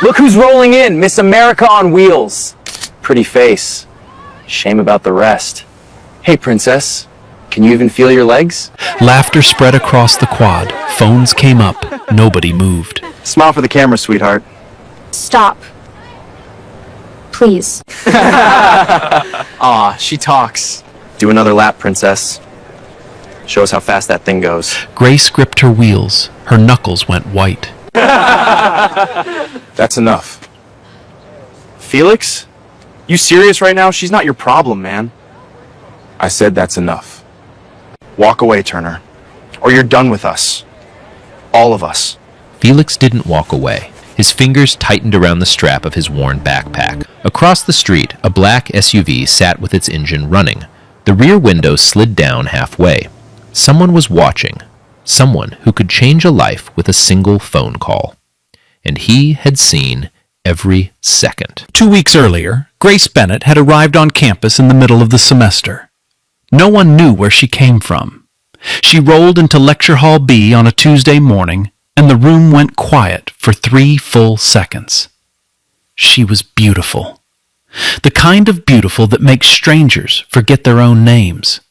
Look who's rolling in, Miss America on wheels. Pretty face. Shame about the rest. Hey, princess. Can you even feel your legs? Laughter spread across the quad. Phones came up. Nobody moved. Smile for the camera, sweetheart. Stop. Please. Aw, she talks. Do another lap, princess. Show us how fast that thing goes. Grace gripped her wheels. Her knuckles went white. That's enough. Felix? You serious right now? She's not your problem, man. I said that's enough. Walk away, Turner. Or you're done with us. All of us. Felix didn't walk away. His fingers tightened around the strap of his worn backpack. Across the street, a black SUV sat with its engine running. The rear window slid down halfway. Someone was watching. Someone who could change a life with a single phone call. And he had seen every second. 2 weeks earlier, Grace Bennett had arrived on campus in the middle of the semester. No one knew where she came from. She rolled into Lecture Hall B on a Tuesday morning, and the room went quiet for 3 full seconds. She was beautiful. The kind of beautiful that makes strangers forget their own names.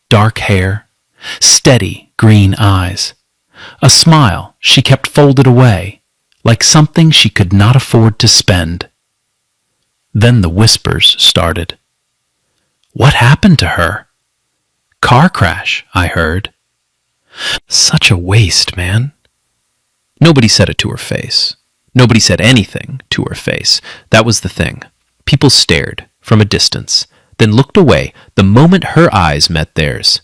Dark hair, steady green eyes, a smile she kept folded away, like something she could not afford to spend. Then the whispers started. What happened to her? Car crash, I heard. Such a waste, man. Nobody said it to her face. Nobody said anything to her face. That was the thing. People stared from a distance, then looked away the moment her eyes met theirs.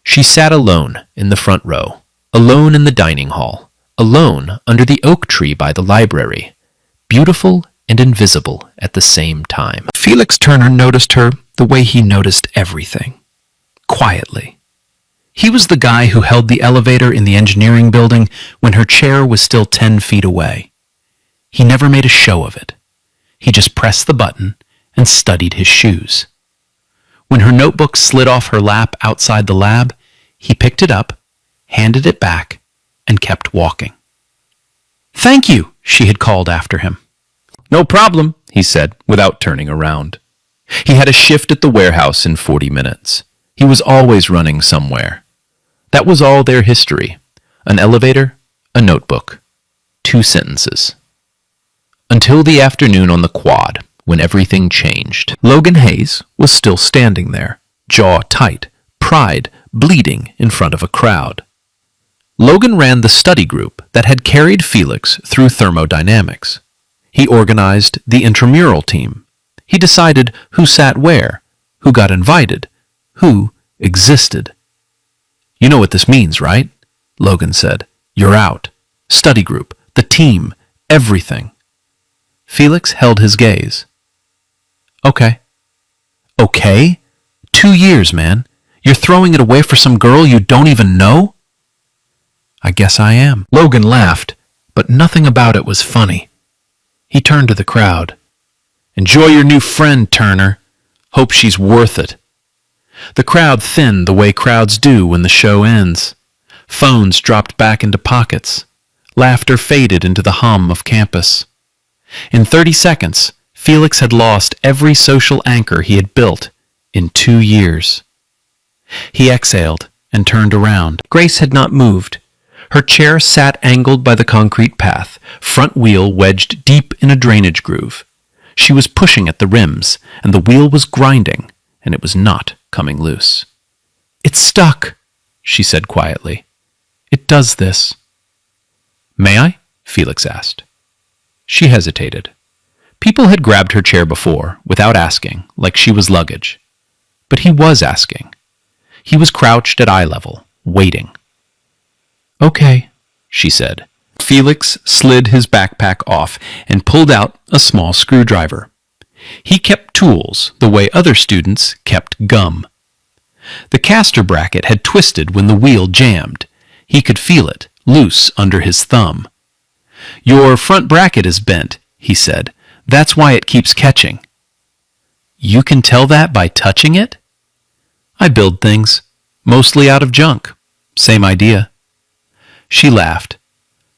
She sat alone in the front row, alone in the dining hall, alone under the oak tree by the library, beautiful and invisible at the same time. Felix Turner noticed her the way he noticed everything, quietly. He was the guy who held the elevator in the engineering building when her chair was still 10 feet away. He never made a show of it. He just pressed the button and studied his shoes. When her notebook slid off her lap outside the lab, he picked it up, handed it back, and kept walking. Thank you, she had called after him. No problem, he said, without turning around. He had a shift at the warehouse in 40 minutes. He was always running somewhere. That was all their history. An elevator, a notebook, 2 sentences. Until the afternoon on the quad, when everything changed. Logan Hayes was still standing there, jaw tight, pride bleeding in front of a crowd. Logan ran the study group that had carried Felix through thermodynamics. He organized the intramural team. He decided who sat where, who got invited, who existed. You know what this means, right? Logan said. You're out. Study group, the team, everything. Felix held his gaze. Okay. Okay? 2 years, man. You're throwing it away for some girl you don't even know? I guess I am. Logan laughed, but nothing about it was funny. He turned to the crowd. Enjoy your new friend, Turner. Hope she's worth it. The crowd thinned the way crowds do when the show ends. Phones dropped back into pockets. Laughter faded into the hum of campus. In 30 seconds, Felix had lost every social anchor he had built in 2 years. He exhaled and turned around. Grace had not moved. Her chair sat angled by the concrete path, front wheel wedged deep in a drainage groove. She was pushing at the rims, and the wheel was grinding, and it was not coming loose. It's stuck, she said quietly. It does this. May I? Felix asked. She hesitated. People had grabbed her chair before, without asking, like she was luggage. But he was asking. He was crouched at eye level, waiting. Okay, she said. Felix slid his backpack off and pulled out a small screwdriver. He kept tools the way other students kept gum. The caster bracket had twisted when the wheel jammed. He could feel it, loose under his thumb. Your front bracket is bent, he said. That's why it keeps catching. You can tell that by touching it? I build things, mostly out of junk. Same idea. She laughed.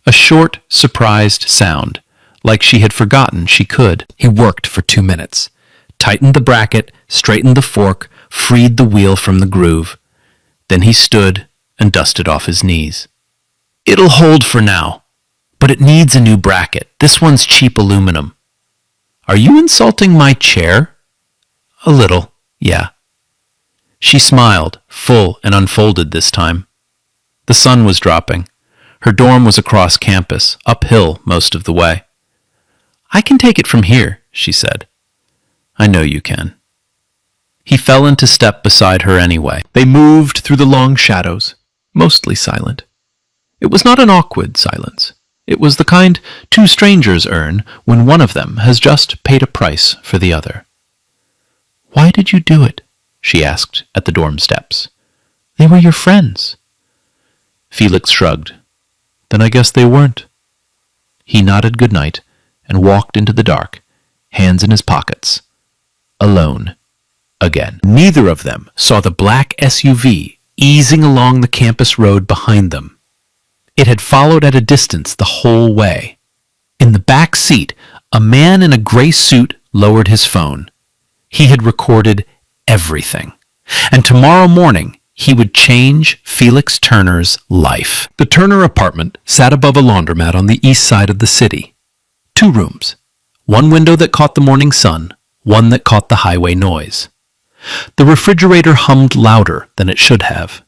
A short, surprised sound, like she had forgotten she could. He worked for 2 minutes, tightened the bracket, straightened the fork, freed the wheel from the groove. Then he stood and dusted off his knees. "It'll hold for now, but it needs a new bracket. This one's cheap aluminum." "Are you insulting my chair?" "A little, yeah." She smiled, full and unfolded this time. The sun was dropping. Her dorm was across campus, uphill most of the way. "I can take it from here," she said. "I know you can." He fell into step beside her anyway. They moved through the long shadows, mostly silent. It was not an awkward silence. It was the kind 2 strangers earn when one of them has just paid a price for the other. "Why did you do it?" she asked at the dorm steps. "They were your friends." Felix shrugged. "Then I guess they weren't." He nodded goodnight and walked into the dark, hands in his pockets, alone again. Neither of them saw the black SUV easing along the campus road behind them. It had followed at a distance the whole way. In the back seat, a man in a gray suit lowered his phone. He had recorded everything, and tomorrow morning he would change Felix Turner's life. The Turner apartment sat above a laundromat on the east side of the city. 2 rooms, one window that caught the morning sun, one that caught the highway noise. The refrigerator hummed louder than it should have.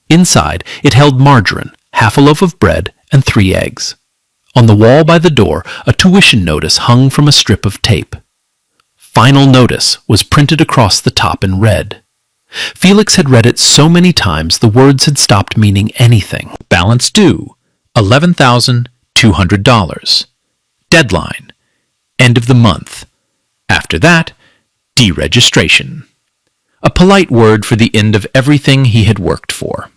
Inside, it held margarine, half a loaf of bread, and 3 eggs. On the wall by the door, a tuition notice hung from a strip of tape. Final notice was printed across the top in red. Felix had read it so many times the words had stopped meaning anything. Balance due, $11,200. Deadline, end of the month. After that, deregistration. A polite word for the end of everything he had worked for.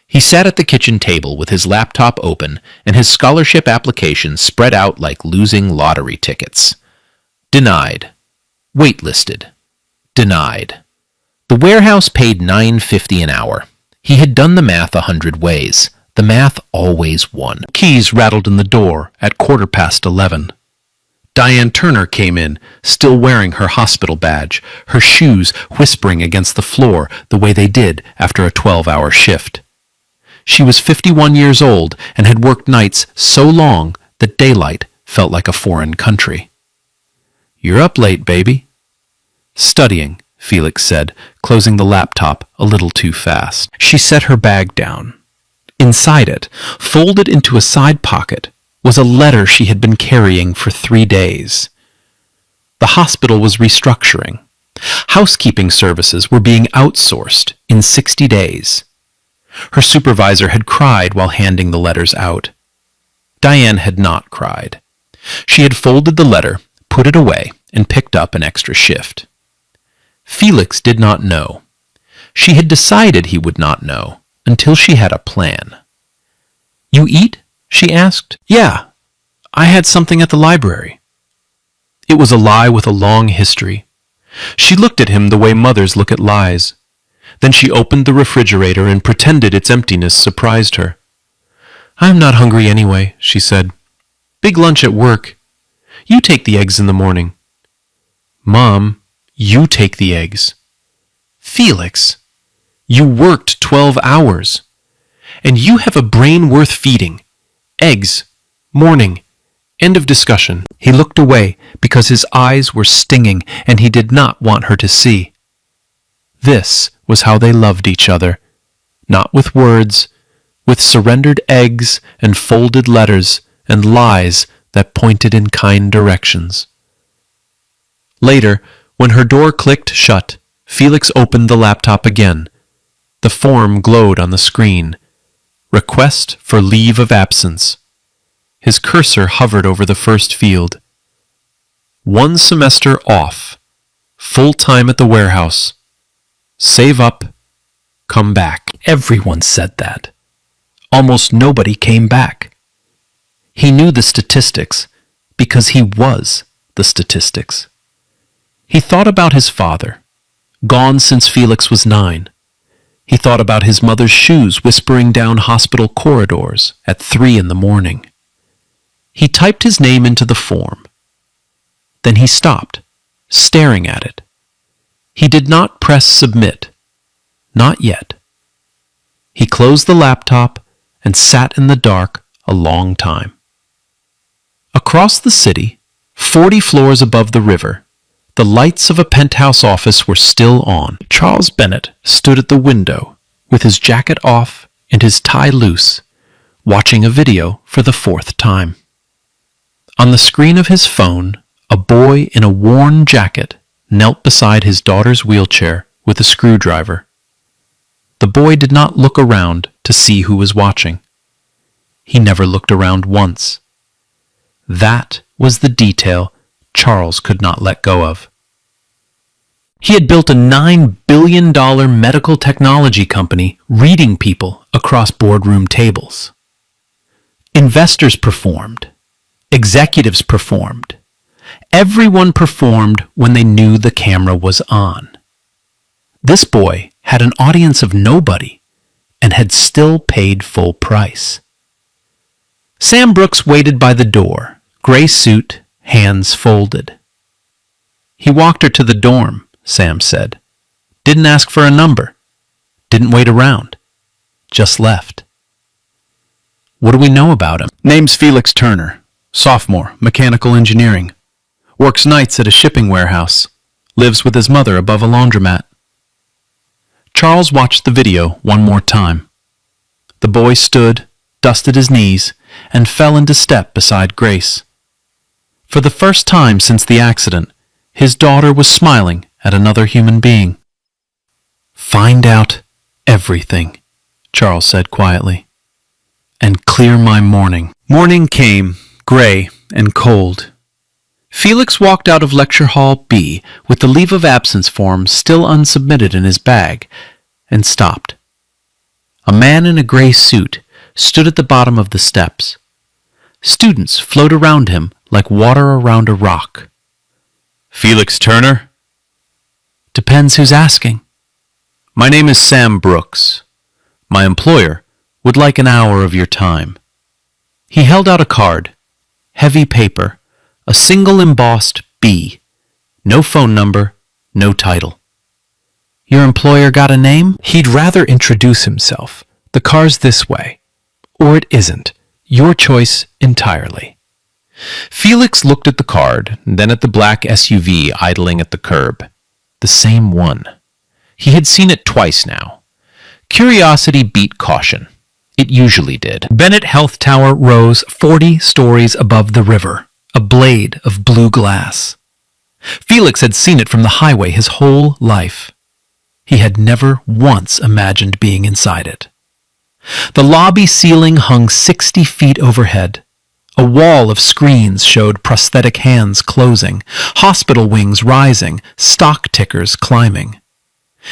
He sat at the kitchen table with his laptop open and his scholarship application spread out like losing lottery tickets. Denied. Waitlisted. Denied. The warehouse paid $9.50 an hour. He had done the math 100 ways. The math always won. Keys rattled in the door at 11:15. Diane Turner came in, still wearing her hospital badge, her shoes whispering against the floor the way they did after a 12-hour shift. She was 51 years old and had worked nights so long that daylight felt like a foreign country. "You're up late, baby." "Studying," Felix said, closing the laptop a little too fast. She set her bag down. Inside it, folded into a side pocket, was a letter she had been carrying for 3 days. The hospital was restructuring. Housekeeping services were being outsourced in 60 days. Her supervisor had cried while handing the letters out. Diane had not cried. She had folded the letter, put it away, and picked up an extra shift. Felix did not know. She had decided he would not know until she had a plan. "You eat?" she asked. "Yeah, I had something at the library." It was a lie with a long history. She looked at him the way mothers look at lies. Then she opened the refrigerator and pretended its emptiness surprised her. "I'm not hungry anyway," she said. "Big lunch at work. You take the eggs in the morning." "Mom, you take the eggs." "Felix, you worked 12 hours. And you have a brain worth feeding. Eggs. Morning. End of discussion." He looked away because his eyes were stinging and he did not want her to see. This was how they loved each other. Not with words, with surrendered eggs and folded letters and lies that pointed in kind directions. Later, when her door clicked shut, Felix opened the laptop again. The form glowed on the screen. Request for leave of absence. His cursor hovered over the first field. 1 semester off. Full time at the warehouse. Save up. Come back. Everyone said that. Almost nobody came back. He knew the statistics because he was the statistics. He thought about his father, gone since Felix was 9. He thought about his mother's shoes whispering down hospital corridors at 3 in the morning. He typed his name into the form. Then he stopped, staring at it. He did not press submit. Not yet. He closed the laptop and sat in the dark a long time. Across the city, 40 floors above the river, the lights of a penthouse office were still on. Charles Bennett stood at the window with his jacket off and his tie loose, watching a video for the 4th time. On the screen of his phone, a boy in a worn jacket knelt beside his daughter's wheelchair with a screwdriver. The boy did not look around to see who was watching. He never looked around once. That was the detail Charles could not let go of. He had built a $9 billion medical technology company reading people across boardroom tables. Investors performed. Executives performed. Everyone performed when they knew the camera was on. This boy had an audience of nobody and had still paid full price. Sam Brooks waited by the door, gray suit, hands folded. He walked her to the dorm, Sam said. Didn't ask for a number. Didn't wait around. Just left. What do we know about him? Name's Felix Turner, sophomore, mechanical engineering. Works nights at a shipping warehouse. Lives with his mother above a laundromat. Charles watched the video one more time. The boy stood, dusted his knees, and fell into step beside Grace. For the first time since the accident, his daughter was smiling at another human being. Find out everything, Charles said quietly, and clear my morning. Morning came, gray and cold. Felix walked out of Lecture Hall B with the leave of absence form still unsubmitted in his bag, and stopped. A man in a gray suit stood at the bottom of the steps. Students flowed around him like water around a rock. Felix Turner? Depends who's asking. My name is Sam Brooks. My employer would like an hour of your time. He held out a card, heavy paper, a single embossed B, no phone number, no title. Your employer got a name? He'd rather introduce himself. The car's this way. Or it isn't. Your choice entirely. Felix looked at the card, then at the black SUV idling at the curb. The same one. He had seen it twice now. Curiosity beat caution. It usually did. Bennett Health Tower rose 40 stories above the river, a blade of blue glass. Felix had seen it from the highway his whole life. He had never once imagined being inside it. The lobby ceiling hung 60 feet overhead. A wall of screens showed prosthetic hands closing, hospital wings rising, stock tickers climbing.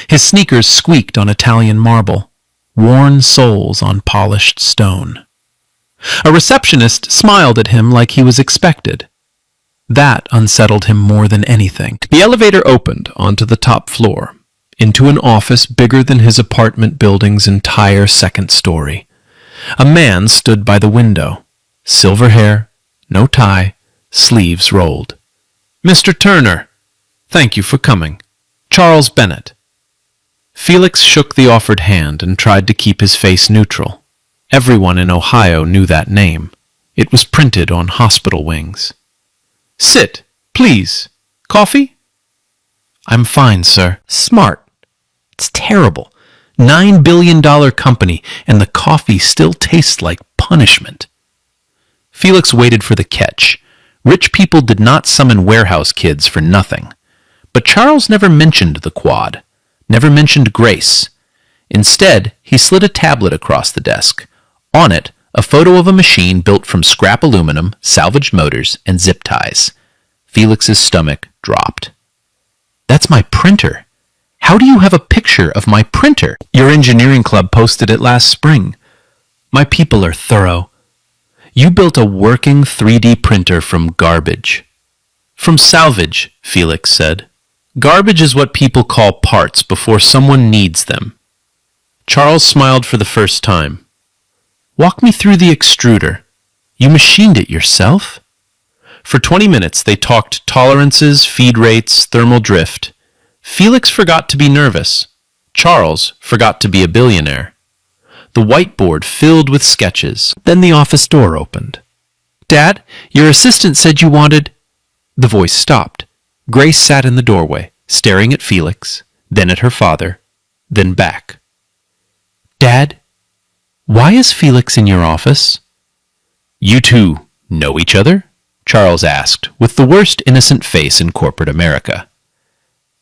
His sneakers squeaked on Italian marble, worn soles on polished stone. A receptionist smiled at him like he was expected. That unsettled him more than anything. The elevator opened onto the top floor, into an office bigger than his apartment building's entire second story. A man stood by the window. Silver hair, no tie, sleeves rolled. Mr. Turner, thank you for coming. Charles Bennett. Felix shook the offered hand and tried to keep his face neutral. Everyone in Ohio knew that name. It was printed on hospital wings. Sit, please. Coffee? I'm fine, sir. Smart. It's terrible. $9 billion company, and the coffee still tastes like punishment. Felix waited for the catch. Rich people did not summon warehouse kids for nothing. But Charles never mentioned the quad, never mentioned Grace. Instead, he slid a tablet across the desk. On it, a photo of a machine built from scrap aluminum, salvaged motors, and zip ties. Felix's stomach dropped. That's my printer. How do you have a picture of my printer? Your engineering club posted it last spring. My people are thorough. You built a working 3D printer from garbage. From salvage, Felix said. Garbage is what people call parts before someone needs them. Charles smiled for the first time. Walk me through the extruder. You machined it yourself? For 20 minutes they talked tolerances, feed rates, thermal drift. Felix forgot to be nervous. Charles forgot to be a billionaire. The whiteboard filled with sketches. Then the office door opened. "Dad, your assistant said you wanted—" The voice stopped. Grace sat in the doorway, staring at Felix, then at her father, then back. "Dad, why is Felix in your office?" "You two know each other?" Charles asked, with the worst innocent face in corporate America.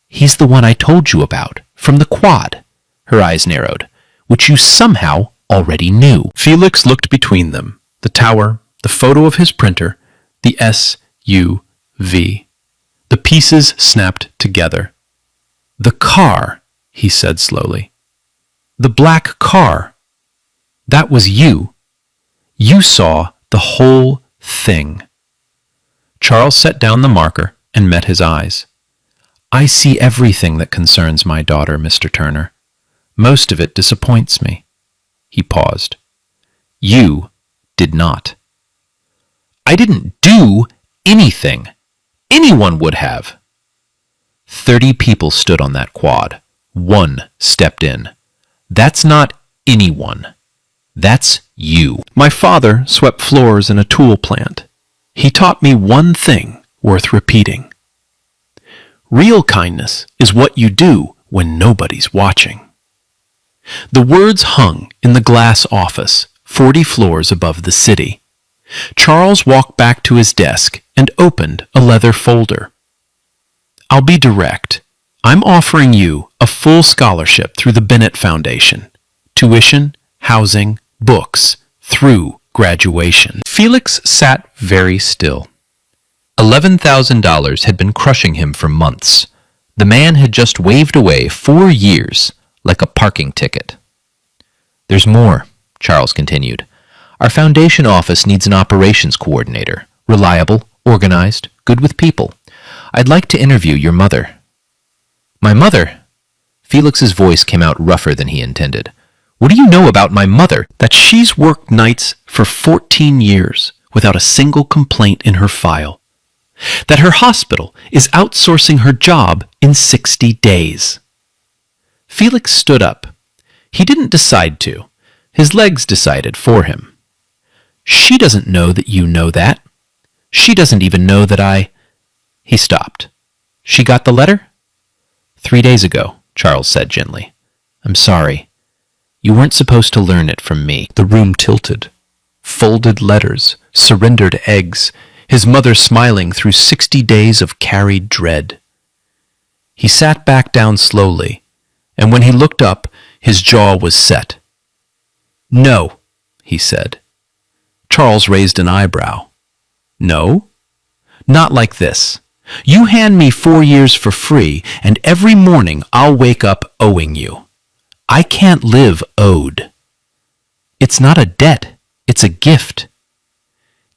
"He's the one I told you about, from the quad," her eyes narrowed, "which you somehow already knew." Felix looked between them, the tower, the photo of his printer, the SUV. The pieces snapped together. "The car," he said slowly. "The black car. That was you. You saw the whole thing." Charles set down the marker and met his eyes. "I see everything that concerns my daughter, Mr. Turner. Most of it disappoints me." He paused. "You did not." "I didn't do anything. Anyone would have." 30 people stood on that quad. One stepped in. That's not anyone. That's you. My father swept floors in a tool plant. He taught me one thing worth repeating. Real kindness is what you do when nobody's watching. The words hung in the glass office, 40 floors above the city. Charles walked back to his desk and opened a leather folder. "I'll be direct. I'm offering you a full scholarship through the Bennett Foundation. Tuition, housing, books, through graduation." Felix sat very still. $11,000 had been crushing him for months. The man had just waved away 4 years like a parking ticket. "There's more," Charles continued. "Our foundation office needs an operations coordinator, reliable, organized, good with people. I'd like to interview your mother." "My mother?" Felix's voice came out rougher than he intended. "What do you know about my mother?" "That she's worked nights for 14 years without a single complaint in her file. That her hospital is outsourcing her job in 60 days. Felix stood up. He didn't decide to. His legs decided for him. "She doesn't know that you know that. She doesn't even know that I—" He stopped. "She got the letter?" 3 days ago, Charles said gently. "I'm sorry. You weren't supposed to learn it from me." The room tilted. Folded letters, surrendered eggs, his mother smiling through 60 days of carried dread. He sat back down slowly, and when he looked up, his jaw was set. "No," he said. Charles raised an eyebrow. "No? Not like this. You hand me 4 years for free, and every morning I'll wake up owing you. I can't live owed. It's not a debt, it's a gift.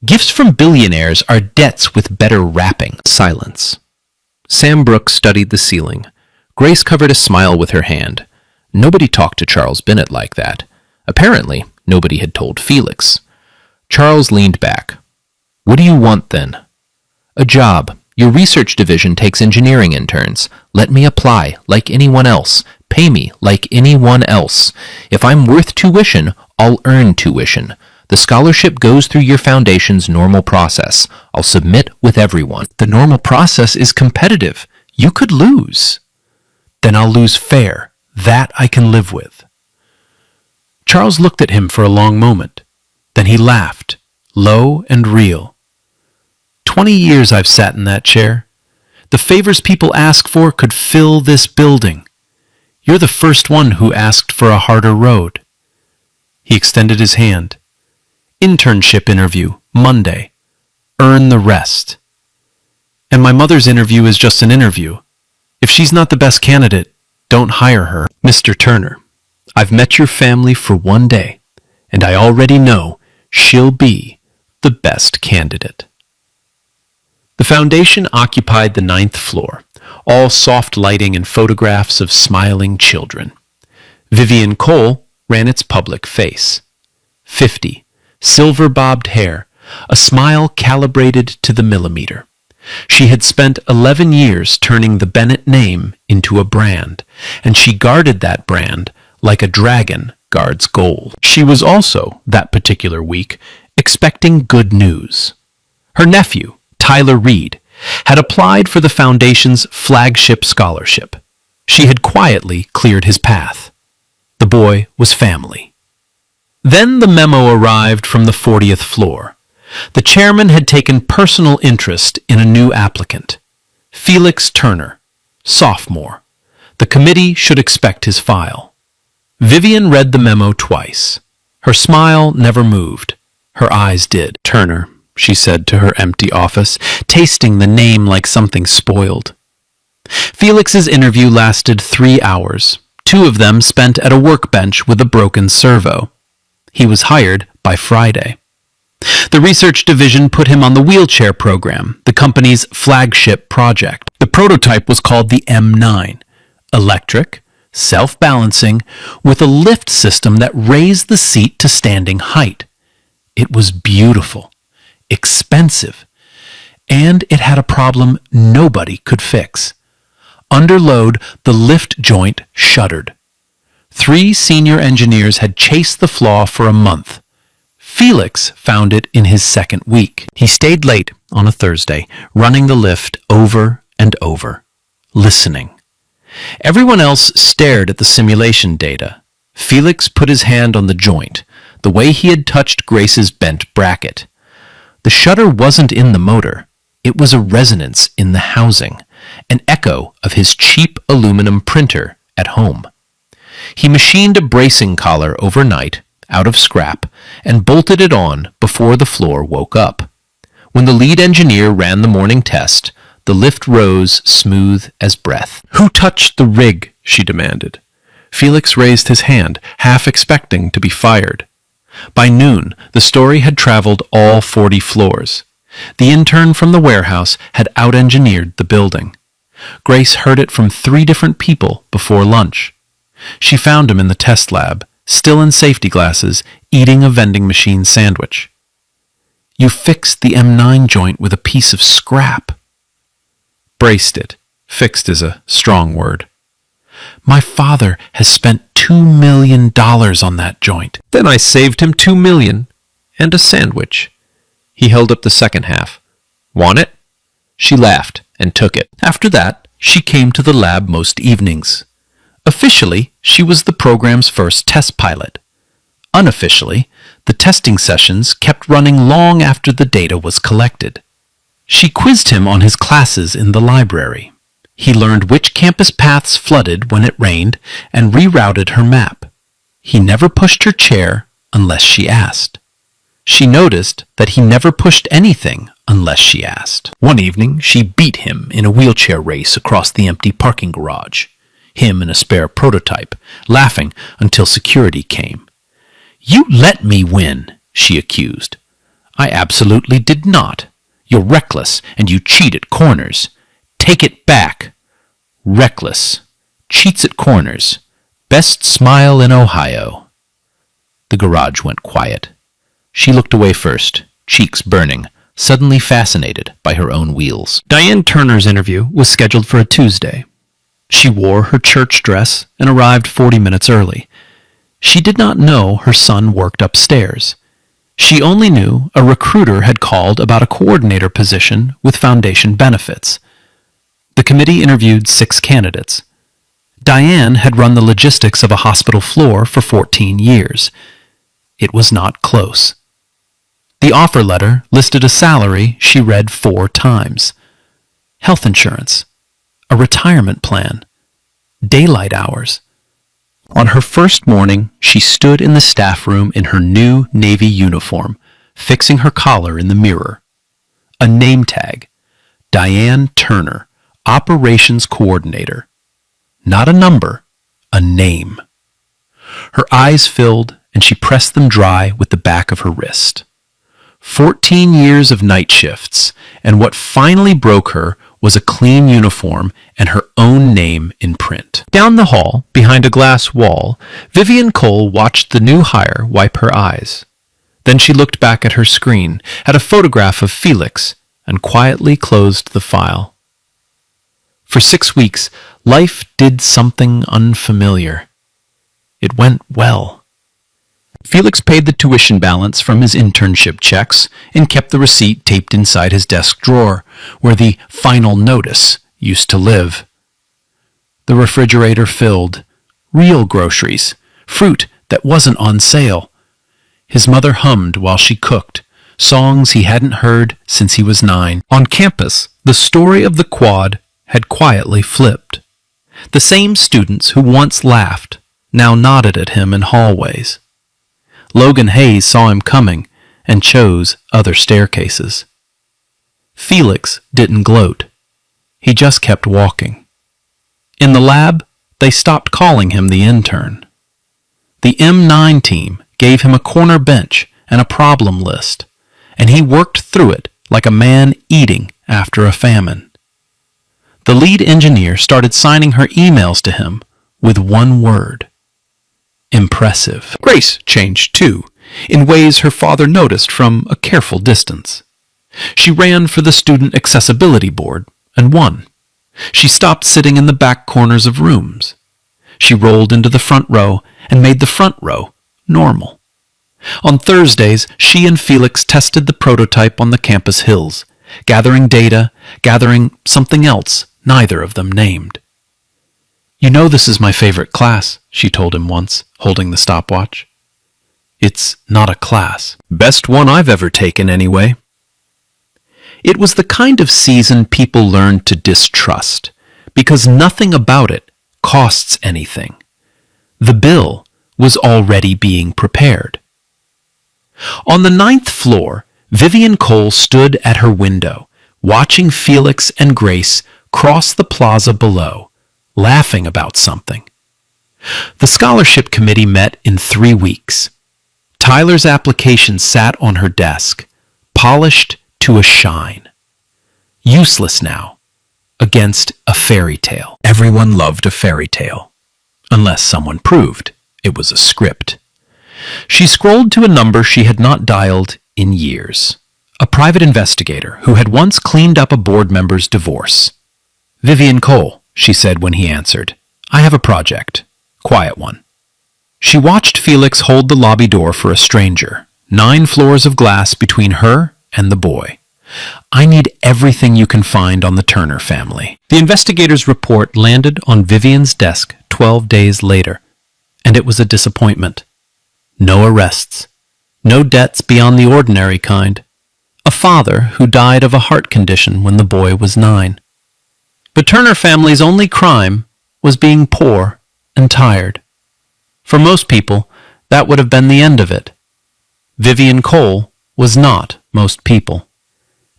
Gifts from billionaires are debts with better wrapping." Silence. Sam Brooks studied the ceiling. Grace covered a smile with her hand. Nobody talked to Charles Bennett like that. Apparently, nobody had told Felix. Charles leaned back. "What do you want, then?" "A job. Your research division takes engineering interns. Let me apply, like anyone else. Pay me, like anyone else. If I'm worth tuition, I'll earn tuition. The scholarship goes through your foundation's normal process. I'll submit with everyone." "The normal process is competitive. You could lose." "Then I'll lose fair. That I can live with." Charles looked at him for a long moment. Then he laughed, low and real. 20 years I've sat in that chair. The favors people ask for could fill this building. You're the first one who asked for a harder road. He extended his hand. "Internship interview, Monday. Earn the rest." "And my mother's interview is just an interview. If she's not the best candidate, don't hire her." "Mr. Turner, I've met your family for 1 day, and I already know she'll be the best candidate." The foundation occupied the 9th floor, all soft lighting and photographs of smiling children. Vivian Cole ran its public face. 50, silver-bobbed hair, a smile calibrated to the millimeter. She had spent 11 years turning the Bennett name into a brand, and she guarded that brand like a dragon guards gold. She was also, that particular week, expecting good news. Her nephew, Tyler Reed, had applied for the Foundation's flagship scholarship. She had quietly cleared his path. The boy was family. Then the memo arrived from the 40th floor. The chairman had taken personal interest in a new applicant, Felix Turner, sophomore. The committee should expect his file. Vivian read the memo twice. Her smile never moved. Her eyes did. "Turner," she said to her empty office, tasting the name like something spoiled. Felix's interview lasted 3 hours, 2 of them spent at a workbench with a broken servo. He was hired by Friday. The research division put him on the wheelchair program, the company's flagship project. The prototype was called the M9, electric, self-balancing, with a lift system that raised the seat to standing height. It was beautiful, expensive, and it had a problem nobody could fix. Under load, the lift joint shuddered. 3 senior engineers had chased the flaw for a month. Felix found it in his second week. He stayed late on a Thursday, running the lift over and over, listening. Everyone else stared at the simulation data. Felix put his hand on the joint, the way he had touched Grace's bent bracket. The shudder wasn't in the motor. It was a resonance in the housing, an echo of his cheap aluminum printer at home. He machined a bracing collar overnight, out of scrap, and bolted it on before the floor woke up. When the lead engineer ran the morning test, the lift rose smooth as breath. "Who touched the rig?" she demanded. Felix raised his hand, half expecting to be fired. By noon, the story had traveled all 40 floors. The intern from the warehouse had out-engineered the building. Grace heard it from 3 different people before lunch. She found him in the test lab, still in safety glasses, eating a vending machine sandwich. "You fixed the M9 joint with a piece of scrap." "Braced it." Fixed is a strong word. "My father has spent $2 million on that joint." "Then I saved him $2 million and a sandwich." He held up the second half. "Want it?" She laughed and took it. After that, she came to the lab most evenings. Officially, she was the program's first test pilot. Unofficially, the testing sessions kept running long after the data was collected. She quizzed him on his classes in the library. He learned which campus paths flooded when it rained and rerouted her map. He never pushed her chair unless she asked. She noticed that he never pushed anything unless she asked. One evening, she beat him in a wheelchair race across the empty parking garage. Him in a spare prototype, laughing until security came. "You let me win," she accused. "I absolutely did not. You're reckless, and you cheat at corners. Take it back." Reckless. Cheats at corners. Best smile in Ohio. The garage went quiet. She looked away first, cheeks burning, suddenly fascinated by her own wheels. Diane Turner's interview was scheduled for a Tuesday. She wore her church dress and arrived 40 minutes early. She did not know her son worked upstairs. She only knew a recruiter had called about a coordinator position with foundation benefits. The committee interviewed 6 candidates. Diane had run the logistics of a hospital floor for 14 years. It was not close. The offer letter listed a salary she read 4 times. Health insurance, a retirement plan, daylight hours. On her first morning, she stood in the staff room in her new Navy uniform, fixing her collar in the mirror. A name tag, Diane Turner, Operations Coordinator. Not a number, a name. Her eyes filled, and she pressed them dry with the back of her wrist. 14 years of night shifts, and what finally broke her was a clean uniform and her own name in print. Down the hall, behind a glass wall, Vivian Cole watched the new hire wipe her eyes. Then she looked back at her screen, at a photograph of Felix, and quietly closed the file. For 6 weeks, life did something unfamiliar. It went well. Felix paid the tuition balance from his internship checks and kept the receipt taped inside his desk drawer, where the final notice used to live. The refrigerator filled. Real groceries, fruit that wasn't on sale. His mother hummed while she cooked, songs he hadn't heard since he was 9. On campus, the story of the quad had quietly flipped. The same students who once laughed now nodded at him in hallways. Logan Hayes saw him coming and chose other staircases. Felix didn't gloat. He just kept walking. In the lab, they stopped calling him the intern. The M9 team gave him a corner bench and a problem list, and he worked through it like a man eating after a famine. The lead engineer started signing her emails to him with one word: impressive. Grace changed too, in ways her father noticed from a careful distance. She ran for the Student Accessibility Board and won. She stopped sitting in the back corners of rooms. She rolled into the front row and made the front row normal. On Thursdays, she and Felix tested the prototype on the campus hills, gathering data, gathering something else neither of them named. "You know this is my favorite class," she told him once, holding the stopwatch. "It's not a class. Best one I've ever taken, anyway." It was the kind of season people learned to distrust, because nothing about it costs anything. The bill was already being prepared. On the 9th floor, Vivian Cole stood at her window, watching Felix and Grace cross the plaza below, laughing about something. The scholarship committee met in 3 weeks. Tyler's application sat on her desk, polished to a shine. Useless now, against a fairy tale. Everyone loved a fairy tale, unless someone proved it was a script. She scrolled to a number she had not dialed in years. A private investigator who had once cleaned up a board member's divorce. "Vivian Cole," she said when he answered. "I have a project. Quiet one." She watched Felix hold the lobby door for a stranger, 9 floors of glass between her and the boy. "I need everything you can find on the Turner family." The investigator's report landed on Vivian's desk 12 days later, and it was a disappointment. No arrests. No debts beyond the ordinary kind. A father who died of a heart condition when the boy was 9. The Turner family's only crime was being poor and tired. For most people, that would have been the end of it. Vivian Cole was not most people.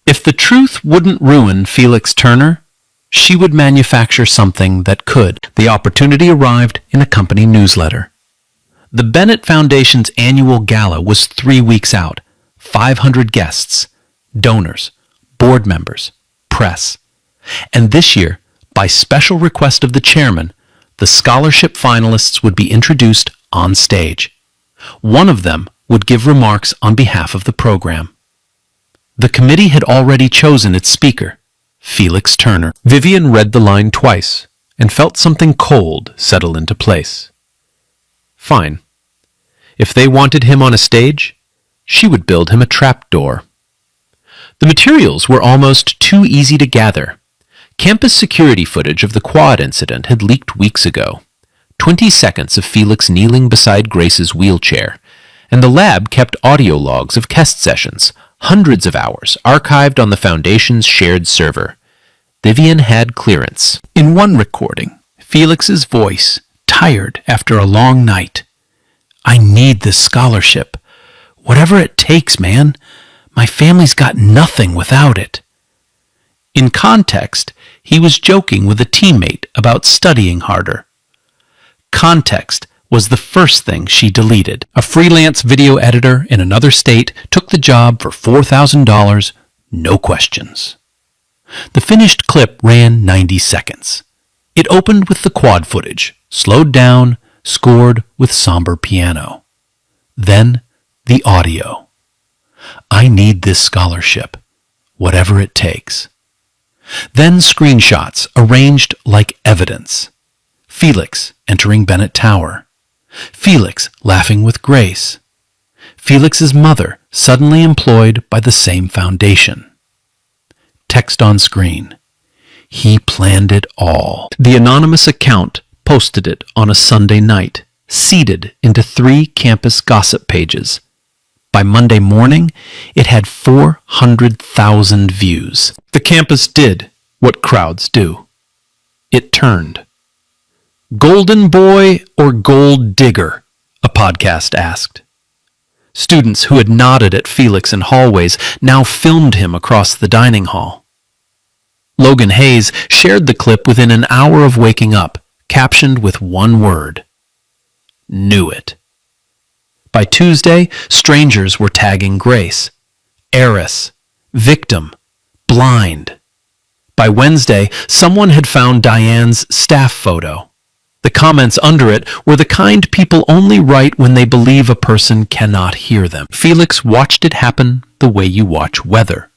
If the truth wouldn't ruin Felix Turner, she would manufacture something that could. The opportunity arrived in a company newsletter. The Bennett Foundation's annual gala was 3 weeks out. 500 guests, donors, board members, press. And this year, by special request of the chairman, the scholarship finalists would be introduced on stage. One of them would give remarks on behalf of the program. The committee had already chosen its speaker, Felix Turner. Vivian read the line twice and felt something cold settle into place. Fine. If they wanted him on a stage, she would build him a trapdoor. The materials were almost too easy to gather. Campus security footage of the quad incident had leaked weeks ago. 20 seconds of Felix kneeling beside Grace's wheelchair, and the lab kept audio logs of test sessions, hundreds of hours, archived on the Foundation's shared server. Vivian had clearance. In one recording, Felix's voice, tired after a long night. "I need this scholarship. Whatever it takes, man. My family's got nothing without it." In context, he was joking with a teammate about studying harder. Context was the first thing she deleted. A freelance video editor in another state took the job for $4,000, no questions. The finished clip ran 90 seconds. It opened with the quad footage, slowed down, scored with somber piano. Then the audio. I need this scholarship, whatever it takes. Then screenshots arranged like evidence. Felix entering Bennett Tower. Felix laughing with Grace. Felix's mother suddenly employed by the same foundation. Text on screen. He planned it all. The anonymous account posted it on a Sunday night, seeded into 3 campus gossip pages. By Monday morning, it had 400,000 views. The campus did what crowds do. It turned. Golden boy or gold digger? A podcast asked. Students who had nodded at Felix in hallways now filmed him across the dining hall. Logan Hayes shared the clip within an hour of waking up, captioned with one word. Knew it. By Tuesday, strangers were tagging Grace. Heiress. Victim. Blind. By Wednesday, someone had found Diane's staff photo. The comments under it were the kind people only write when they believe a person cannot hear them. Felix watched it happen the way you watch weather.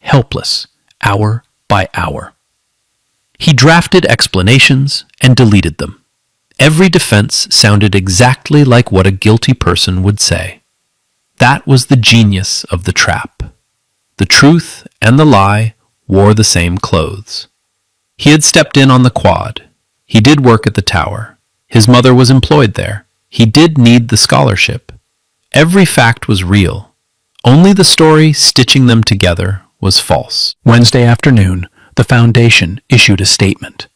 Helpless, hour by hour. He drafted explanations and deleted them. Every defense sounded exactly like what a guilty person would say. That was the genius of the trap. The truth and the lie wore the same clothes. He had stepped in on the quad. He did work at the tower. His mother was employed there. He did need the scholarship. Every fact was real. Only the story stitching them together was false. Wednesday afternoon, the foundation issued a statement.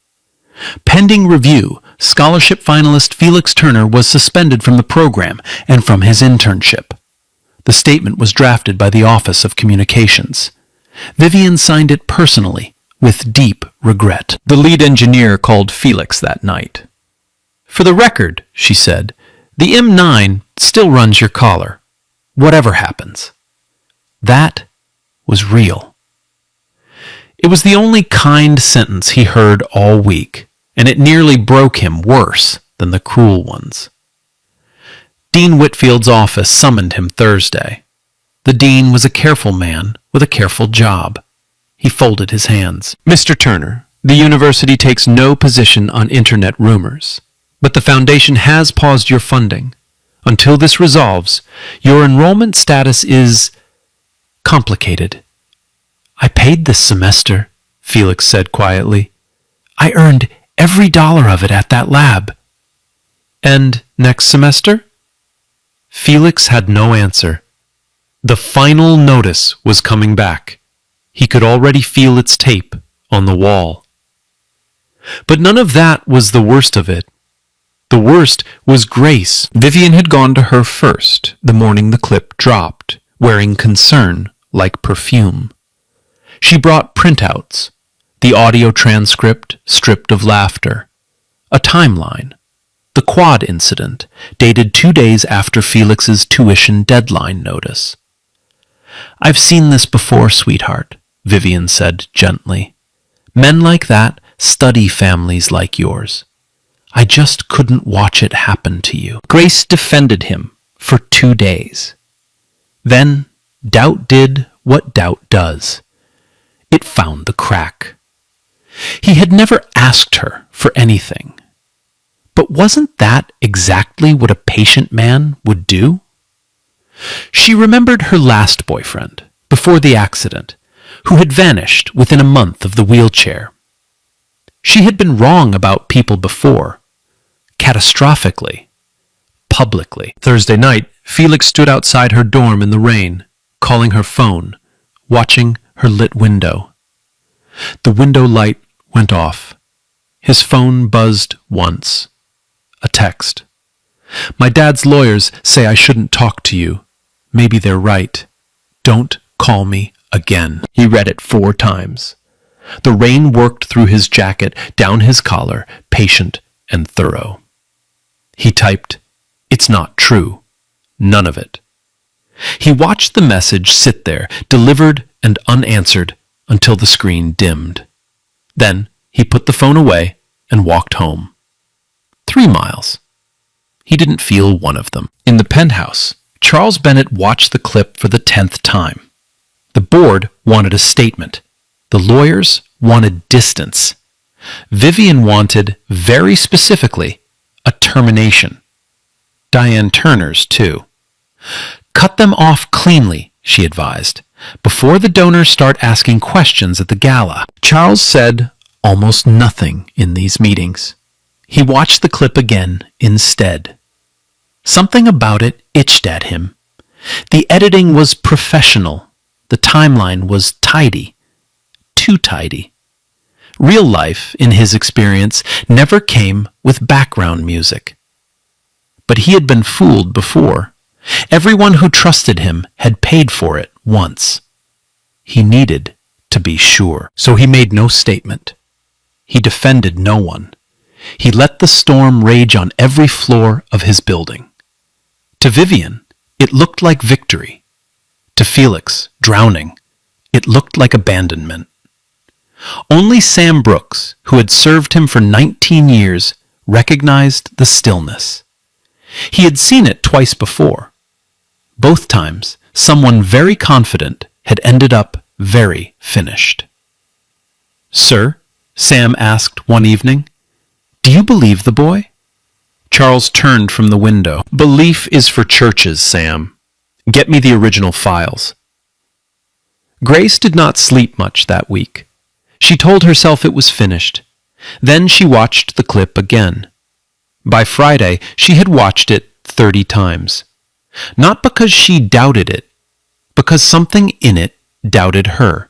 Pending review, scholarship finalist Felix Turner was suspended from the program and from his internship. The statement was drafted by the Office of Communications. Vivian signed it personally, with deep regret. The lead engineer called Felix that night. For the record, she said, the M9 still runs your collar, whatever happens. That was real. It was the only kind sentence he heard all week, and it nearly broke him worse than the cruel ones. Dean Whitfield's office summoned him Thursday. The dean was a careful man with a careful job. He folded his hands. Mr. Turner, the university takes no position on internet rumors, but the foundation has paused your funding. Until this resolves, your enrollment status is complicated. I paid this semester, Felix said quietly. I earned every dollar of it at that lab. And next semester? Felix had no answer. The final notice was coming back. He could already feel its tape on the wall. But none of that was the worst of it. The worst was Grace. Vivian had gone to her first the morning the clip dropped, wearing concern like perfume. She brought printouts, the audio transcript stripped of laughter, a timeline, the quad incident dated 2 days after Felix's tuition deadline notice. I've seen this before, sweetheart, Vivian said gently. Men like that study families like yours. I just couldn't watch it happen to you. Grace defended him for 2 days. Then doubt did what doubt does. It found the crack. He had never asked her for anything. But wasn't that exactly what a patient man would do? She remembered her last boyfriend, before the accident, who had vanished within a month of the wheelchair. She had been wrong about people before, catastrophically, publicly. Thursday night, Felix stood outside her dorm in the rain, calling her phone, watching her lit window. The window light went off. His phone buzzed once. A text. My dad's lawyers say I shouldn't talk to you. Maybe they're right. Don't call me again. He read it 4 times. The rain worked through his jacket, down his collar, patient and thorough. He typed, "It's not true. None of it." He watched the message sit there, delivered and unanswered, until the screen dimmed. Then he put the phone away and walked home. 3 miles. He didn't feel one of them. In the penthouse, Charles Bennett watched the clip for the 10th time. The board wanted a statement. The lawyers wanted distance. Vivian wanted, very specifically, a termination. Diane Turner's, too. Cut them off cleanly, she advised, before the donors start asking questions at the gala. Charles said almost nothing in these meetings. He watched the clip again instead. Something about it itched at him. The editing was professional. The timeline was tidy. Too tidy. Real life, in his experience, never came with background music. But he had been fooled before. Everyone who trusted him had paid for it once. He needed to be sure. So he made no statement. He defended no one. He let the storm rage on every floor of his building. To Vivian, it looked like victory. To Felix, drowning, it looked like abandonment. Only Sam Brooks, who had served him for 19 years, recognized the stillness. He had seen it twice before. Both times, someone very confident had ended up very finished. "Sir," Sam asked one evening, "do you believe the boy?" Charles turned from the window. "Belief is for churches, Sam. Get me the original files." Grace did not sleep much that week. She told herself it was finished. Then she watched the clip again. By Friday, she had watched it 30 times. Not because she doubted it, because something in it doubted her.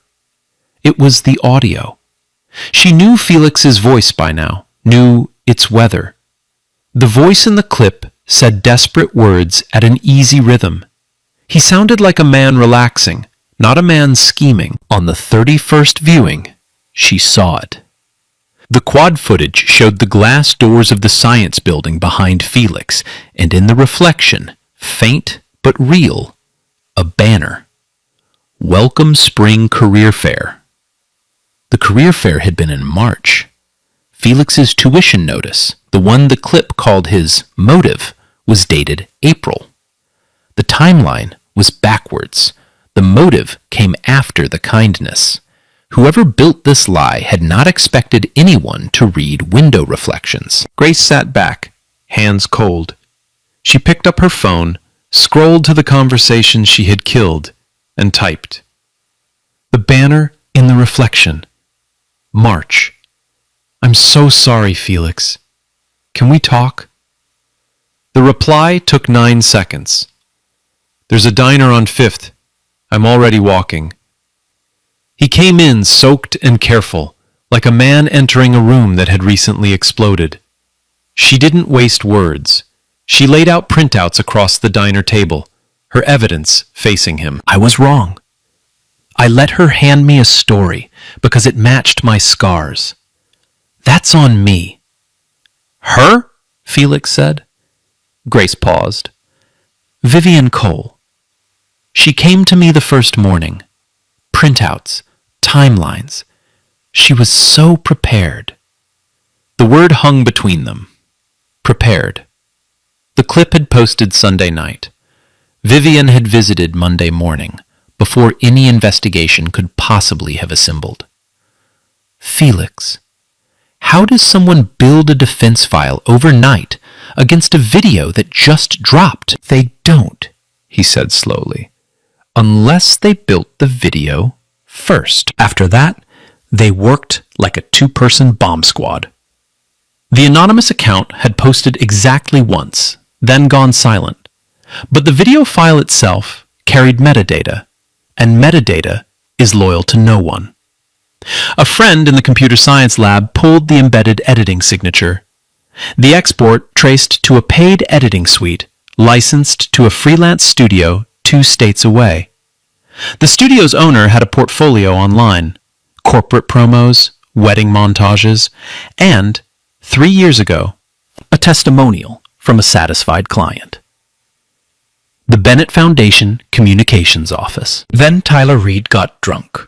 It was the audio. She knew Felix's voice by now, knew its weather. The voice in the clip said desperate words at an easy rhythm. He sounded like a man relaxing, not a man scheming. On the 31st viewing, she saw it. The quad footage showed the glass doors of the science building behind Felix, and in the reflection, faint but real, a banner. Welcome Spring Career Fair. The career fair had been in March. Felix's tuition notice, the one the clip called his motive, was dated April. The timeline was backwards. The motive came after the kindness. Whoever built this lie had not expected anyone to read window reflections. Grace sat back, hands cold. She picked up her phone, scrolled to the conversation she had killed, and typed. The banner in the reflection. March. I'm so sorry, Felix. Can we talk? The reply took 9 seconds. There's a diner on 5th. I'm already walking. He came in soaked and careful, like a man entering a room that had recently exploded. She didn't waste words. She laid out printouts across the diner table, her evidence facing him. I was wrong. I let her hand me a story because it matched my scars. That's on me. Her? Felix said. Grace paused. Vivian Cole. She came to me the first morning. Printouts. Timelines. She was so prepared. The word hung between them. Prepared. The clip had posted Sunday night. Vivian had visited Monday morning, before any investigation could possibly have assembled. Felix. How does someone build a defense file overnight against a video that just dropped? They don't, he said slowly, unless they built the video first. After that, they worked like a 2-person bomb squad. The anonymous account had posted exactly once, then gone silent. But the video file itself carried metadata, and metadata is loyal to no one. A friend in the computer science lab pulled the embedded editing signature. The export traced to a paid editing suite licensed to a freelance studio 2 states away. The studio's owner had a portfolio online, corporate promos, wedding montages, and, 3 years ago, a testimonial from a satisfied client. The Bennett Foundation Communications Office. Then Tyler Reed got drunk.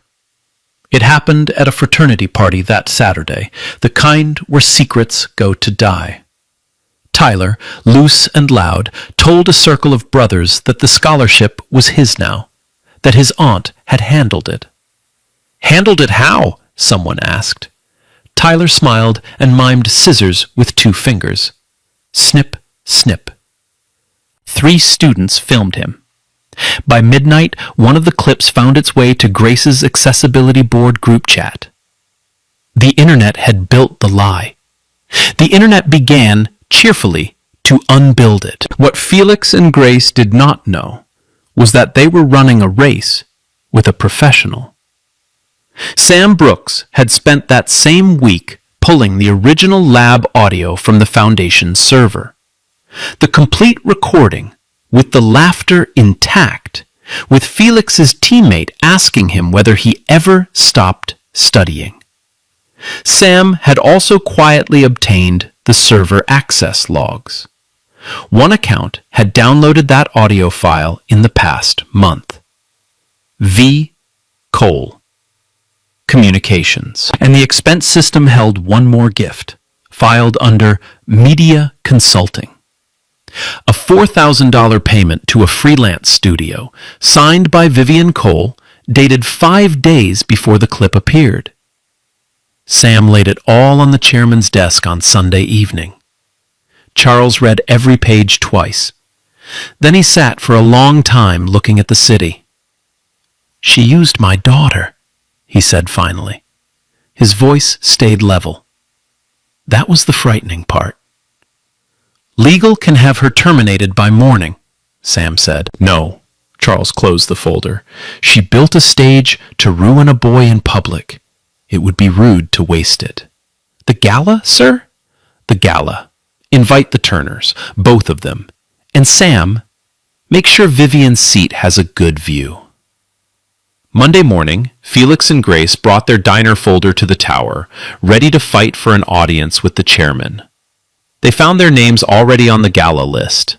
It happened at a fraternity party that Saturday, the kind where secrets go to die. Tyler, loose and loud, told a circle of brothers that the scholarship was his now, that his aunt had handled it. "Handled it how?" someone asked. Tyler smiled and mimed scissors with 2 fingers. Snip, snip. 3 students filmed him. By midnight, one of the clips found its way to Grace's accessibility board group chat. The internet had built the lie. The internet began, cheerfully, to unbuild it. What Felix and Grace did not know was that they were running a race with a professional. Sam Brooks had spent that same week pulling the original lab audio from the Foundation's server. The complete recording, with the laughter intact, with Felix's teammate asking him whether he ever stopped studying. Sam had also quietly obtained the server access logs. One account had downloaded that audio file in the past month. V. Cole. Communications. And the expense system held one more gift, filed under Media Consulting. A $4,000 payment to a freelance studio, signed by Vivian Cole, dated 5 days before the clip appeared. Sam laid it all on the chairman's desk on Sunday evening. Charles read every page twice. Then he sat for a long time looking at the city. "She used my daughter," he said finally. His voice stayed level. That was the frightening part. "Legal can have her terminated by morning," Sam said. "No," Charles closed the folder. "She built a stage to ruin a boy in public. It would be rude to waste it." "The gala, sir?" "The gala. Invite the Turners, both of them. And Sam, make sure Vivian's seat has a good view." Monday morning, Felix and Grace brought their diner folder to the tower, ready to fight for an audience with the chairman. They found their names already on the gala list.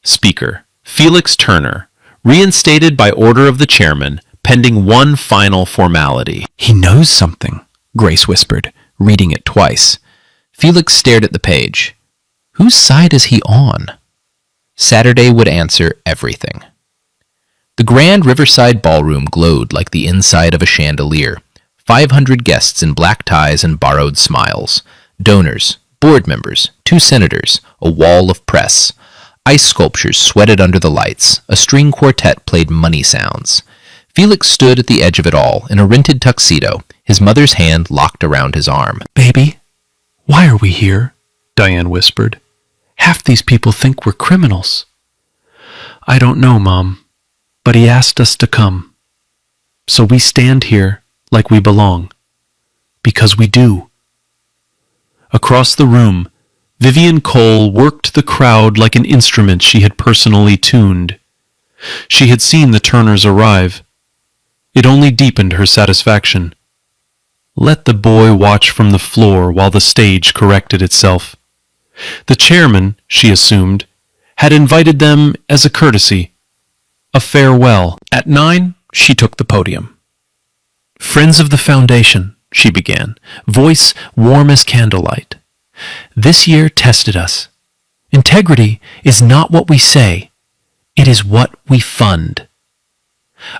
Speaker, Felix Turner, reinstated by order of the chairman, pending one final formality. "He knows something," Grace whispered, reading it twice. Felix stared at the page. Whose side is he on? Saturday would answer everything. The grand Riverside ballroom glowed like the inside of a chandelier. 500 guests in black ties and borrowed smiles. Donors, board members, 2 senators, a wall of press. Ice sculptures sweated under the lights. A string quartet played money sounds. Felix stood at the edge of it all, in a rented tuxedo, his mother's hand locked around his arm. "Baby, why are we here?" Diane whispered. "Half these people think we're criminals." "I don't know, Mom, but he asked us to come. So we stand here like we belong. Because we do." Across the room, Vivian Cole worked the crowd like an instrument she had personally tuned. She had seen the Turners arrive. It only deepened her satisfaction. Let the boy watch from the floor while the stage corrected itself. The chairman, she assumed, had invited them as a courtesy, a farewell. At 9, she took the podium. "Friends of the Foundation," she began, voice warm as candlelight. "This year tested us. Integrity is not what we say, it is what we fund."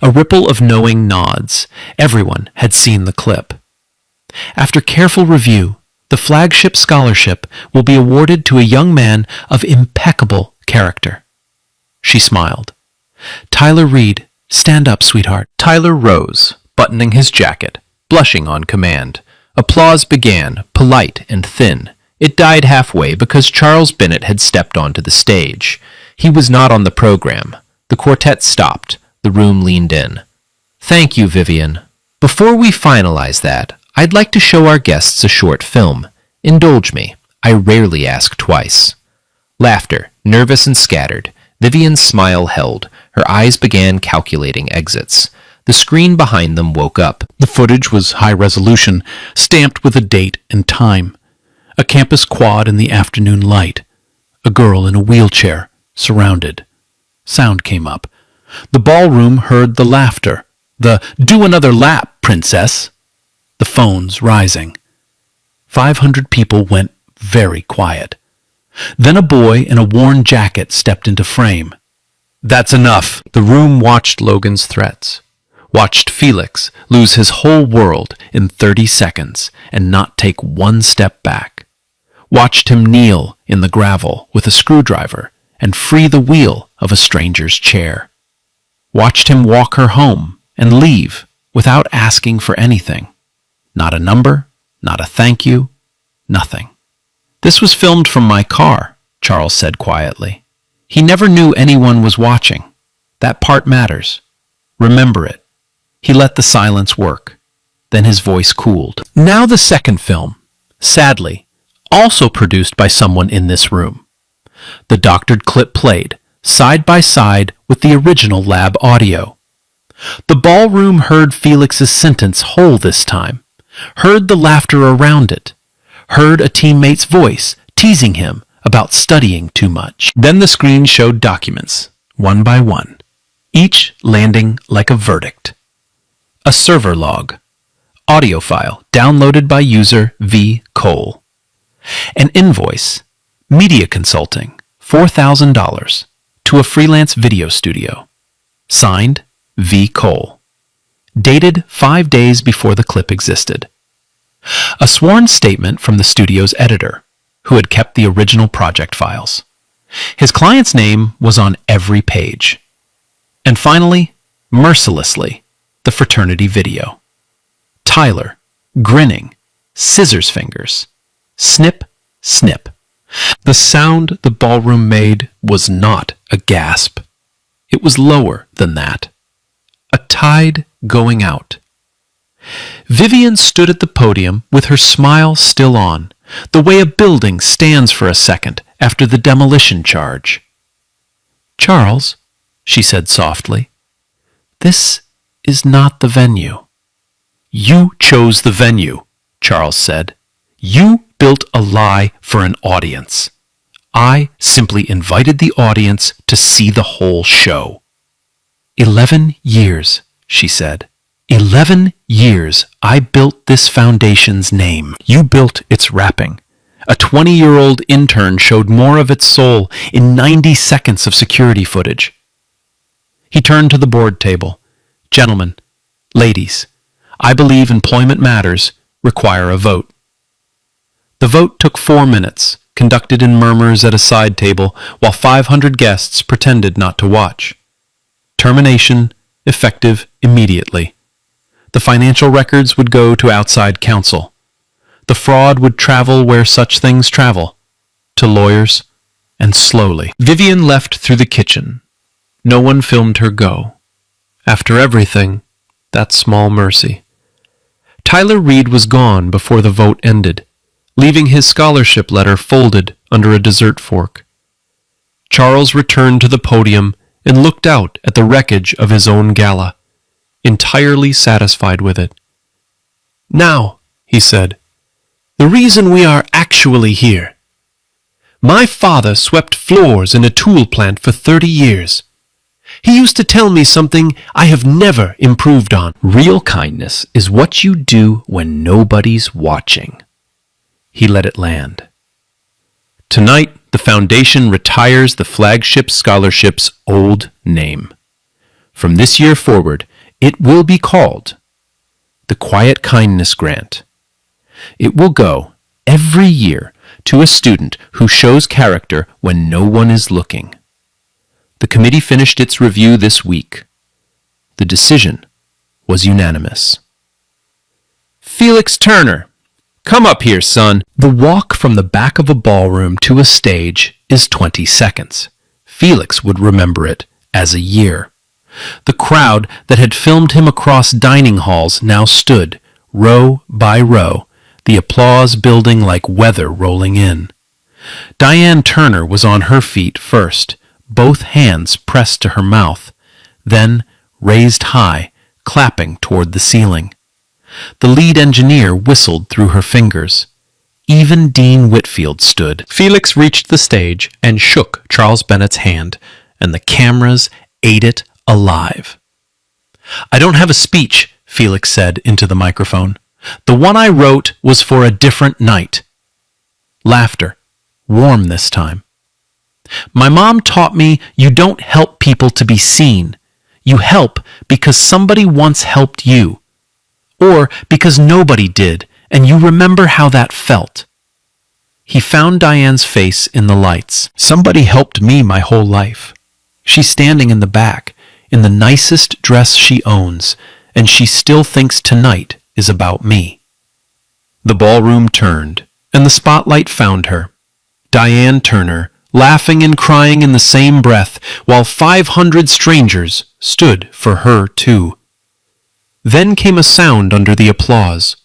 A ripple of knowing nods. Everyone had seen the clip. After careful review, the flagship scholarship will be awarded to a young man of impeccable character. She smiled. "Tyler Reed, stand up, sweetheart." Tyler rose, buttoning his jacket, blushing on command. Applause began, polite and thin. It died halfway because Charles Bennett had stepped onto the stage. He was not on the program. The quartet stopped. The room leaned in. "Thank you, Vivian. Before we finalize that, I'd like to show our guests a short film. Indulge me. I rarely ask twice." Laughter, nervous and scattered. Vivian's smile held. Her eyes began calculating exits. The screen behind them woke up. The footage was high resolution, stamped with a date and time. A campus quad in the afternoon light. A girl in a wheelchair, surrounded. Sound came up. The ballroom heard the laughter. The "do another lap, princess." The phones rising. 500 people went very quiet. Then a boy in a worn jacket stepped into frame. "That's enough." The room watched Logan's threats, watched Felix lose his whole world in 30 seconds and not take one step back, watched him kneel in the gravel with a screwdriver and free the wheel of a stranger's chair, watched him walk her home and leave without asking for anything. Not a number, not a thank you, nothing. "This was filmed from my car," Charles said quietly. He never knew anyone was watching. That part matters. Remember it. He let the silence work. Then his voice cooled. Now the second film, sadly, also produced by someone in this room. The doctored clip played, side by side with the original lab audio. The ballroom heard Felix's sentence whole this time, heard the laughter around it, heard a teammate's voice teasing him about studying too much. Then the screen showed documents, one by one, each landing like a verdict. A server log, audio file downloaded by user V. Cole. An invoice, media consulting, $4,000, to a freelance video studio. Signed, V. Cole. Dated 5 days before the clip existed. A sworn statement from the studio's editor, who had kept the original project files. His client's name was on every page. And finally, mercilessly, the fraternity video. Tyler, grinning, scissors fingers. Snip, snip. The sound the ballroom made was not a gasp. It was lower than that. A tide going out. Vivian stood at the podium with her smile still on, the way a building stands for a second after the demolition charge. "Charles," she said softly, "this is not the venue." "You chose the venue," Charles said. "You built a lie for an audience. I simply invited the audience to see the whole show." 11 years, she said. 11 years I built this foundation's name. You built its wrapping. A 20-year-old intern showed more of its soul in 90 seconds of security footage. He turned to the board table. "Gentlemen, ladies, I believe employment matters require a vote." The vote took 4 minutes, conducted in murmurs at a side table while 500 guests pretended not to watch. Termination, effective immediately. The financial records would go to outside counsel. The fraud would travel where such things travel, to lawyers, and slowly. Vivian left through the kitchen. No one filmed her go. After everything, that small mercy. Tyler Reed was gone before the vote ended, leaving his scholarship letter folded under a dessert fork. Charles returned to the podium and looked out at the wreckage of his own gala, entirely satisfied with it. "Now," he said, "the reason we are actually here. My father swept floors in a tool plant for 30 years. He used to tell me something I have never improved on. Real kindness is what you do when nobody's watching." He let it land. Tonight, the foundation retires the flagship scholarship's old name. From this year forward, it will be called the Quiet Kindness Grant. It will go every year to a student who shows character when no one is looking. The committee finished its review this week. The decision was unanimous. "Felix Turner, come up here, son." The walk from the back of a ballroom to a stage is 20 seconds. Felix would remember it as a year. The crowd that had filmed him across dining halls now stood, row by row, the applause building like weather rolling in. Diane Turner was on her feet first, both hands pressed to her mouth, then raised high, clapping toward the ceiling. The lead engineer whistled through her fingers. Even Dean Whitfield stood. Felix reached the stage and shook Charles Bennett's hand, and the cameras ate it alive. "I don't have a speech," Felix said into the microphone. "The one I wrote was for a different night." Laughter, warm this time. My mom taught me you don't help people to be seen. You help because somebody once helped you. Or because nobody did, and you remember how that felt. He found Diane's face in the lights. Somebody helped me my whole life. She's standing in the back, in the nicest dress she owns, and she still thinks tonight is about me. The ballroom turned, and the spotlight found her. Diane Turner, laughing and crying in the same breath, while 500 strangers stood for her too. Then came a sound under the applause.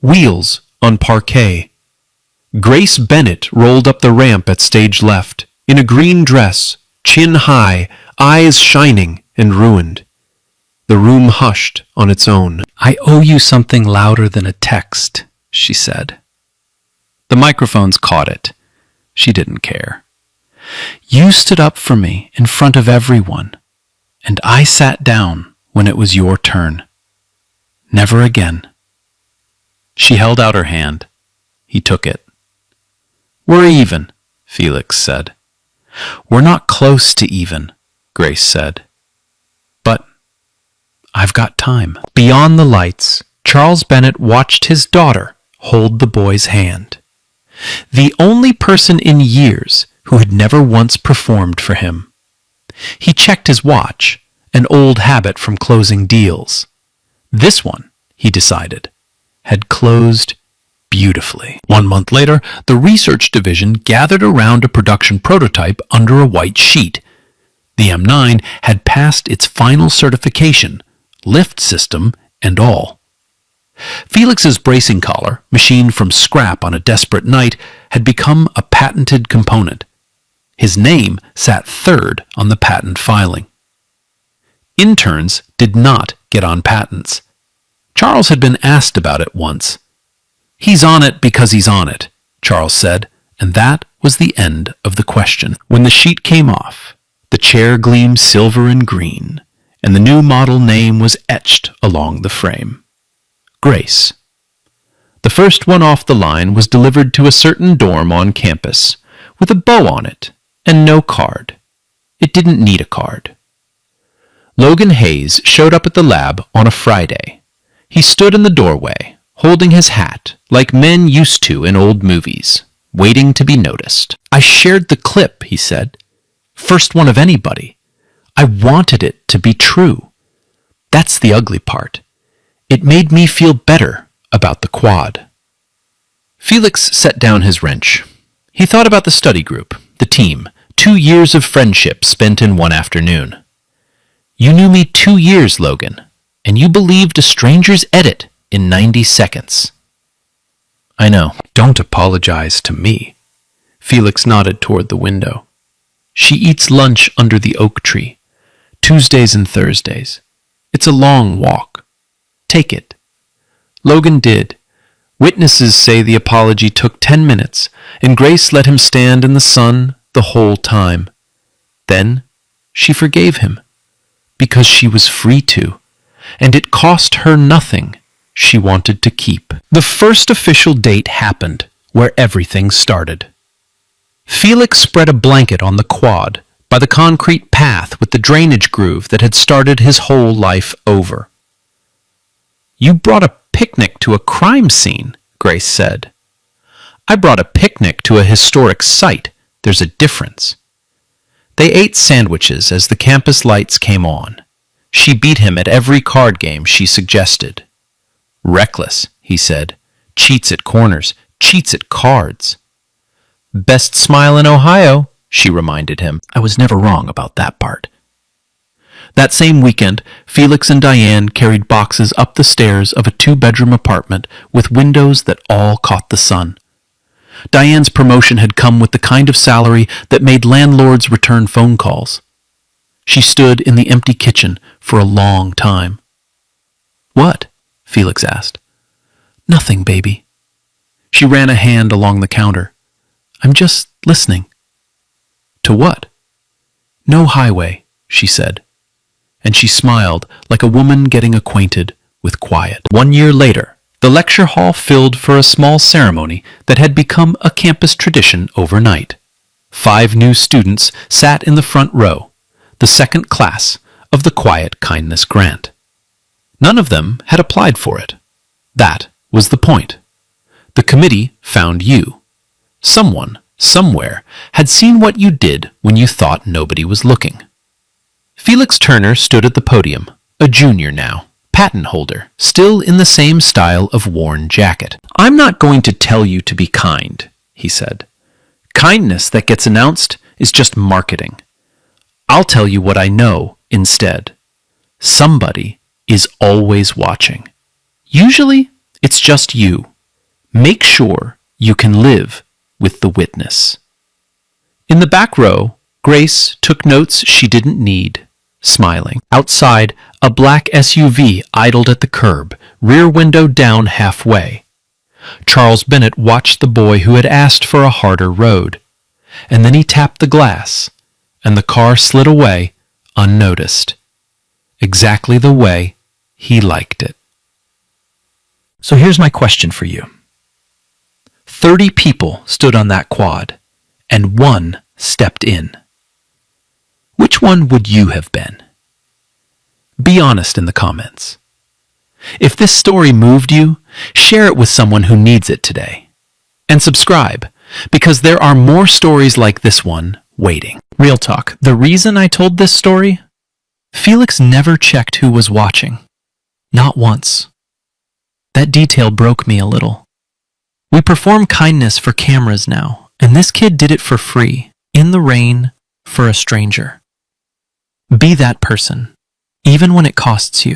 Wheels on parquet. Grace Bennett rolled up the ramp at stage left, in a green dress, chin high, eyes shining and ruined. The room hushed on its own. "I owe you something louder than a text," she said. The microphones caught it. She didn't care. "You stood up for me in front of everyone, and I sat down when it was your turn. Never again." She held out her hand. He took it. "We're even," Felix said. "We're not close to even," Grace said. "But I've got time." Beyond the lights, Charles Bennett watched his daughter hold the boy's hand. The only person in years who had never once performed for him. He checked his watch, an old habit from closing deals. This one, he decided, had closed beautifully. 1 month later, the research division gathered around a production prototype under a white sheet. The M9 had passed its final certification, lift system and all. Felix's bracing collar, machined from scrap on a desperate night, had become a patented component. His name sat third on the patent filing. Interns did not get on patents. Charles had been asked about it once. "He's on it because he's on it," Charles said, and that was the end of the question. When the sheet came off, the chair gleamed silver and green, and the new model name was etched along the frame. Grace. The first one off the line was delivered to a certain dorm on campus, with a bow on it, and no card. It didn't need a card. Logan Hayes showed up at the lab on a Friday. He stood in the doorway, holding his hat, like men used to in old movies, waiting to be noticed. "I shared the clip," he said. "First one of anybody. I wanted it to be true. That's the ugly part. It made me feel better about the quad." Felix set down his wrench. He thought about the study group, the team, 2 years of friendship spent in one afternoon. "You knew me 2 years, Logan, and you believed a stranger's edit in 90 seconds. "I know." "Don't apologize to me." Felix nodded toward the window. "She eats lunch under the oak tree, Tuesdays and Thursdays. It's a long walk. Take it." Logan did. Witnesses say the apology took 10 minutes, and Grace let him stand in the sun the whole time. Then she forgave him, because she was free to, and it cost her nothing she wanted to keep. The first official date happened, where everything started. Felix spread a blanket on the quad by the concrete path with the drainage groove that had started his whole life over. "You brought a picnic to a crime scene," Grace said. "I brought a picnic to a historic site. There's a difference." They ate sandwiches as the campus lights came on. She beat him at every card game she suggested. "Reckless," he said. "Cheats at corners, cheats at cards." "Best smile in Ohio," she reminded him. "I was never wrong about that part." That same weekend, Felix and Diane carried boxes up the stairs of a 2-bedroom apartment with windows that all caught the sun. Diane's promotion had come with the kind of salary that made landlords return phone calls. She stood in the empty kitchen for a long time. "What?" Felix asked. "Nothing, baby." She ran a hand along the counter. "I'm just listening." "To what?" "No highway," she said. And she smiled like a woman getting acquainted with quiet. 1 year later, The lecture hall filled for a small ceremony that had become a campus tradition overnight. 5 new students sat in the front row, the second class of the Quiet Kindness Grant. None of them had applied for it. That was the point. The committee found you. Someone, somewhere, had seen what you did when you thought nobody was looking. Felix Turner stood at the podium, a junior now, patent holder, still in the same style of worn jacket. "I'm not going to tell you to be kind," he said. "Kindness that gets announced is just marketing. I'll tell you what I know instead. Somebody is always watching. Usually, it's just you. Make sure you can live with the witness." In the back row, Grace took notes she didn't need, smiling. Outside, a black SUV idled at the curb, rear window down halfway. Charles Bennett watched the boy who had asked for a harder road, and then he tapped the glass, and the car slid away unnoticed, exactly the way he liked it. So here's my question for you. 30 people stood on that quad, and 1 stepped in. Which one would you have been? Be honest in the comments. If this story moved you, share it with someone who needs it today. And subscribe, because there are more stories like this one waiting. Real talk, the reason I told this story? Felix never checked who was watching. Not once. That detail broke me a little. We perform kindness for cameras now, and this kid did it for free, in the rain, for a stranger. Be that person, even when it costs you.